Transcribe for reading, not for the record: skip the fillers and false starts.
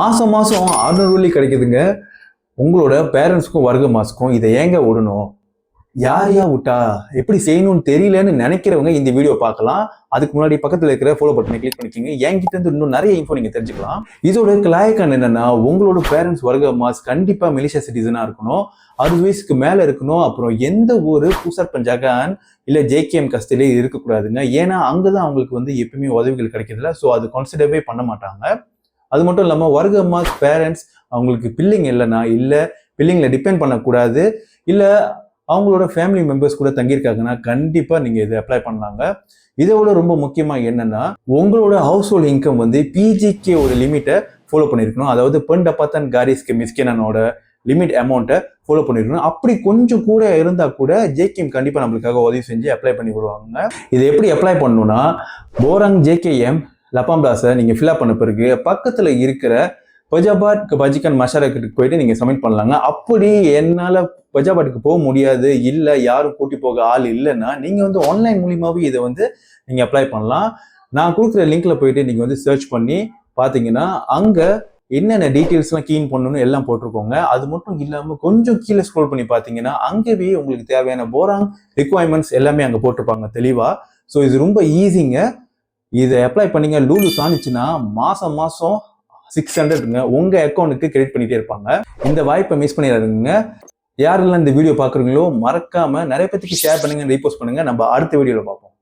மாசம் மாசம் 600 வெள்ளி கிடைக்குதுங்க. உங்களோட பேரண்ட்ஸ்க்கும் வர்க்க மாஸ்க்கும் இதை ஏங்க விடணும்? யாரையா விட்டா எப்படி செய்யணும்னு தெரியலன்னு நினைக்கிறவங்க இந்த வீடியோ பார்க்கலாம். அதுக்கு முன்னாடி பக்கத்துல இருக்கிற ஃபாலோ பட்டனை கிளிக் பண்ணிக்கிங்க. என்கிட்ட இருந்து இன்னும் நிறைய இன்ஃபோ நீங்க தெரிஞ்சுக்கலாம். இதோட கிளாய்க்கான் என்னன்னா, உங்களோட பேரண்ட்ஸ் வர்க்க மாஸ் கண்டிப்பா மலேசியா சிட்டிசனா இருக்கணும், 60 வயசுக்கு மேல இருக்கணும். அப்புறம் எந்த ஒரு பூசர் பஞ்சாகான் இல்ல ஜேகேஎம் கஸ்டிலே இருக்கக்கூடாதுங்க. ஏன்னா அங்கதான் அவங்களுக்கு எப்பவுமே உதவிகள் கிடைக்கிறதுல. ஸோ அது கன்சிடரவே பண்ண மாட்டாங்க. அது மட்டும் இல்லாமல் வர்க்க மாஸ் பேரண்ட்ஸ் அவங்களுக்கு பில்லிங் இல்லைன்னா, இல்லை பில்லிங்கில் டிபெண்ட் பண்ணக்கூடாது, இல்லை அவங்களோட ஃபேமிலி மெம்பர்ஸ் கூட தங்கியிருக்காங்கன்னா கண்டிப்பாக நீங்கள் இதை அப்ளை பண்ணலாங்க. இதை விட ரொம்ப முக்கியமாக என்னன்னா, உங்களோட ஹவுஸ் ஹோல்ட் இன்கம் பிஜிக்கு ஒரு லிமிட்டை ஃபாலோ பண்ணியிருக்கணும். அதாவது பெண்டப்பத்தன் காரிஸ்க்கு மிஸ்கினனோட லிமிட் அமௌண்ட்டை ஃபாலோ பண்ணிருக்கணும். அப்படி கொஞ்சம் கூட இருந்தால் கூட ஜேகேஎம் கண்டிப்பாக நம்மளுக்காக உதவி செஞ்சு அப்ளை பண்ணி விடுவாங்க. இதை எப்படி அப்ளை பண்ணணும்னா, போராங் ஜேகேஎம் லப்பாம்பிளாஸை நீங்கள் ஃபில்அப் பண்ண பிறகு பக்கத்தில் இருக்கிற பஜாபாட் பஜிகன் மஷாரத்துக்கு போயிட்டு நீங்கள் சப்மிட் பண்ணலாங்க. அப்படி என்னால் பஜாபாட்டுக்கு போக முடியாது, இல்லை யாரும் கூட்டி போக ஆள் இல்லைன்னா நீங்கள் ஆன்லைன் மூலியமாகவே இதை நீங்கள் அப்ளை பண்ணலாம். நான் கொடுக்குற லிங்க்ல போயிட்டு நீங்கள் சர்ச் பண்ணி பார்த்தீங்கன்னா அங்கே என்னென்ன டீட்டெயில்ஸ்லாம் கீன் பண்ணணும்னு எல்லாம் போட்டிருக்கோங்க. அது மட்டும் இல்லாமல் கொஞ்சம் கீழே ஸ்க்ரோல் பண்ணி பார்த்தீங்கன்னா அங்கேயே உங்களுக்கு தேவையான போராங் ரிக்வயர்மெண்ட்ஸ் எல்லாமே அங்கே போட்டிருப்பாங்க தெளிவாக. ஸோ இது ரொம்ப ஈஸிங்க. இதை அப்ளை பண்ணீங்க, லூலு சாணிச்சுன்னா மாசம் 600ங்க உங்க அக்கௌண்ட்டுக்கு கிரெடிட் பண்ணிட்டே இருப்பாங்க. இந்த வாய்ப்பை மிஸ் பண்ணிடாதீங்க. யாரெல்லாம் இந்த வீடியோ பார்க்குறீங்களோ மறக்காம நிறைய பேருக்கு ஷேர் பண்ணுங்க, ரீபோஸ்ட் பண்ணுங்க. நம்ம அடுத்த வீடியோவில் பார்ப்போம்.